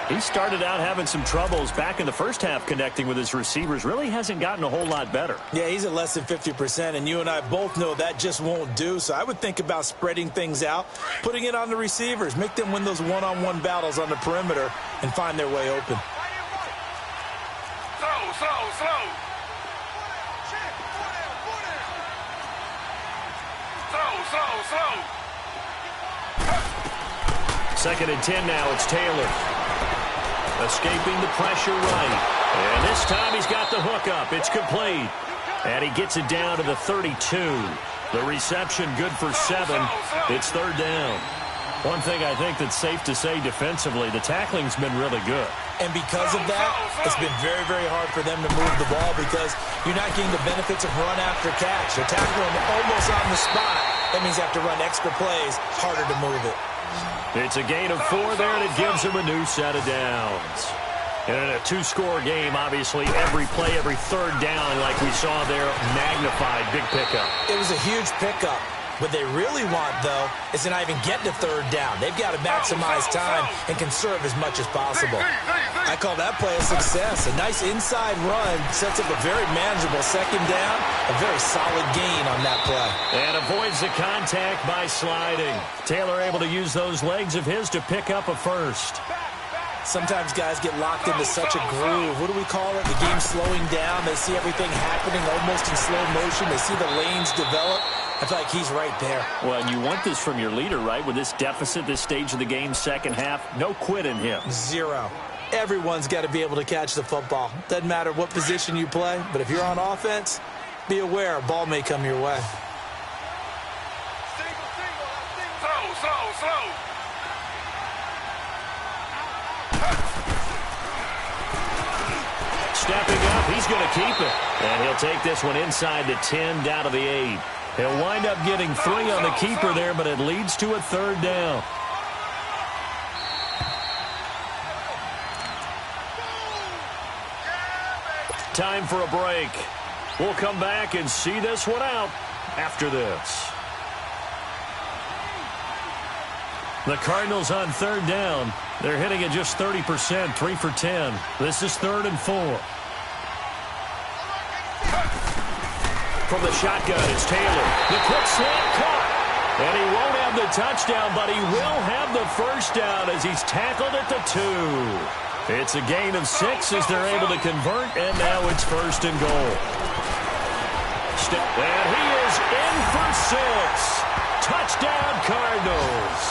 He started out having some troubles back in the first half connecting with his receivers. Really hasn't gotten a whole lot better. Yeah, he's at less than 50%, and you and I both know that just won't do. So I would think about spreading things out, putting it on the receivers, make them win those one-on-one battles on the perimeter, and find their way open. Second and 10 now. It's Taylor. Escaping the pressure right. And this time he's got the hook up. It's complete. And he gets it down to the 32. The reception good for 7. It's 3rd down. One thing I think that's safe to say defensively, the tackling's been really good. And because of that, it's been very, very hard for them to move the ball because you're not getting the benefits of run after catch. They're tackling almost on the spot. That means they have to run extra plays, harder to move it. It's a gain of 4 there, and it gives him a new set of downs. And in a 2-score game, obviously, every play, every 3rd down, like we saw there, magnified, big pickup. It was a huge pickup. What they really want, though, is to not even get to 3rd down. They've got to maximize time and conserve as much as possible. I call that play a success. A nice inside run sets up a very manageable 2nd down, a very solid gain on that play. And avoids the contact by sliding. Taylor able to use those legs of his to pick up a first. Sometimes guys get locked into such a groove. What do we call it? The game's slowing down. They see everything happening almost in slow motion. They see the lanes develop. I feel like he's right there. Well, and you want this from your leader, right? With this deficit, this stage of the game, second half, no quit in him. 0. Everyone's got to be able to catch the football. Doesn't matter what position you play, but if you're on offense, be aware a ball may come your way. Stepping up, he's going to keep it. And he'll take this one inside the 10, down to the 8. He'll wind up getting 3 on the keeper there, but it leads to a 3rd down. Time for a break. We'll come back and see this one out after this. The Cardinals on third down. They're hitting at just 30%, 3 for 10. This is 3rd and 4. From the shotgun, it's Taylor. The quick slant caught. And he won't have the touchdown, but he will have the first down as he's tackled at the 2. It's a gain of 6 as they're able to convert, and now it's 1st and goal. And he is in for 6. Touchdown, Cardinals.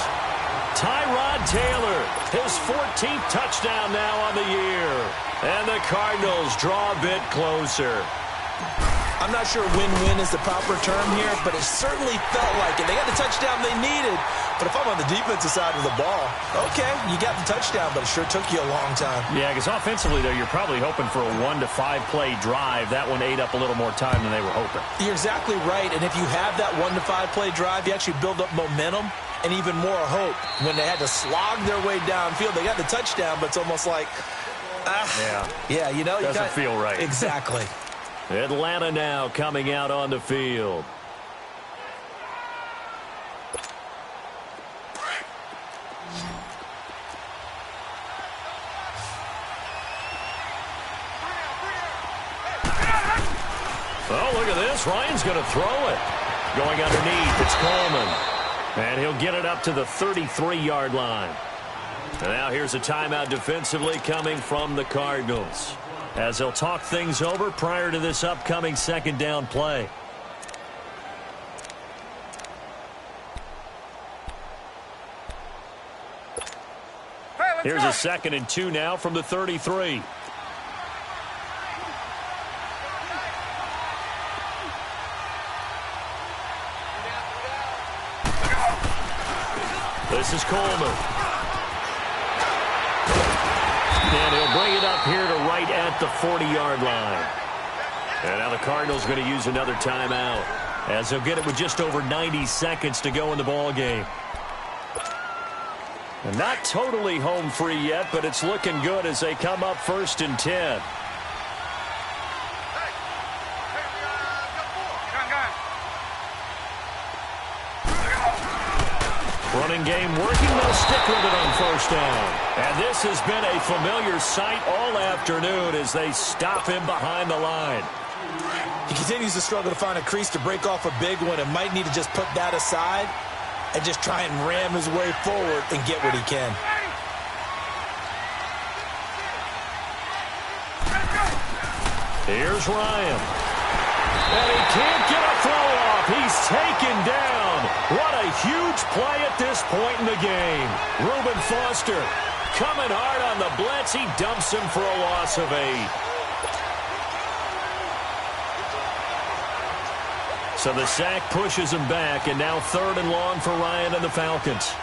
Tyrod Taylor, his 14th touchdown now on the year. And the Cardinals draw a bit closer. I'm not sure win-win is the proper term here, but it certainly felt like it. They got the touchdown they needed, but if I'm on the defensive side of the ball, okay, you got the touchdown, but it sure took you a long time. Yeah, because offensively, though, you're probably hoping for a 1 to 5 play drive. That one ate up a little more time than they were hoping. You're exactly right, and if you have that 1 to 5 play drive, you actually build up momentum and even more hope. When they had to slog their way downfield, they got the touchdown, but it's almost like, yeah, you know, doesn't feel right. Exactly. Atlanta now coming out on the field. Oh, look at this. Ryan's going to throw it. Going underneath, it's Coleman. And he'll get it up to the 33-yard line. And now here's a timeout defensively coming from the Cardinals, as they'll talk things over prior to this upcoming 2nd down play. Here's a 2nd and 2 now from the 33. This is Coleman. And he'll bring it up here to right at the 40-yard line. And now the Cardinals going to use another timeout, as they'll get it with just over 90 seconds to go in the ball game. And not totally home free yet, but it's looking good as they come up 1st and 10. Running game working. They'll stick with it on 1st down. And this has been a familiar sight all afternoon as they stop him behind the line. He continues to struggle to find a crease to break off a big one and might need to just put that aside and just try and ram his way forward and get what he can. Here's Ryan. And he can't get a throw off. He's taken down. What a huge play at this point in the game. Reuben Foster coming hard on the blitz. He dumps him for a loss of 8. So the sack pushes him back, and now 3rd and long for Ryan and the Falcons.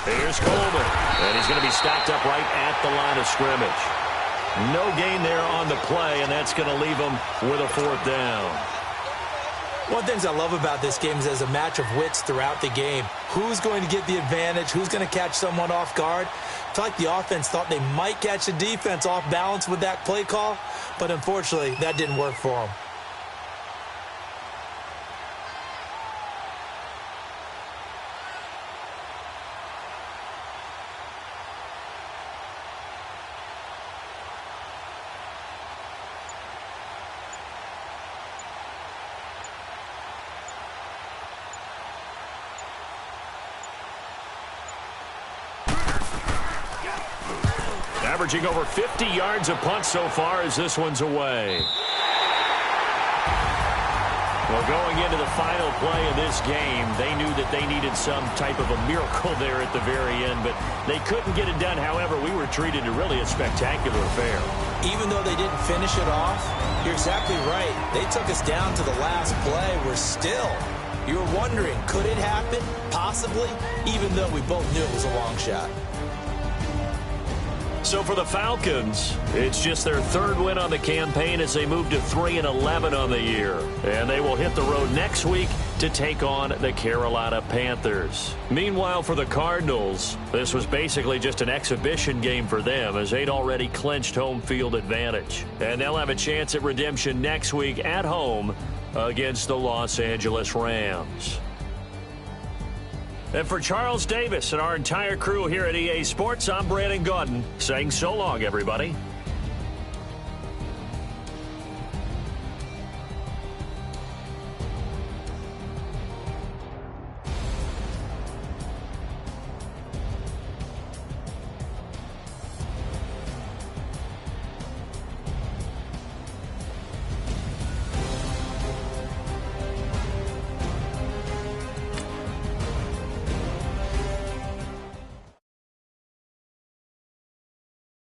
Here's Coleman, and he's going to be stopped up right at the line of scrimmage. No gain there on the play, and that's going to leave him with a 4th down. One of the things I love about this game is there's a match of wits throughout the game. Who's going to get the advantage? Who's going to catch someone off guard? I feel like the offense thought they might catch the defense off balance with that play call, but unfortunately, that didn't work for them. Averaging over 50 yards a punt so far as this one's away. Well, going into the final play of this game, they knew that they needed some type of a miracle there at the very end, but they couldn't get it done. However, we were treated to really a spectacular affair. Even though they didn't finish it off, you're exactly right. They took us down to the last play. We're still You were wondering, could it happen? Possibly, even though we both knew it was a long shot. So for the Falcons, it's just their third win on the campaign as they move to 3-11 on the year. And they will hit the road next week to take on the Carolina Panthers. Meanwhile, for the Cardinals, this was basically just an exhibition game for them as they'd already clinched home field advantage. And they'll have a chance at redemption next week at home against the Los Angeles Rams. And for Charles Davis and our entire crew here at EA Sports, I'm Brandon Gaudin saying so long, everybody.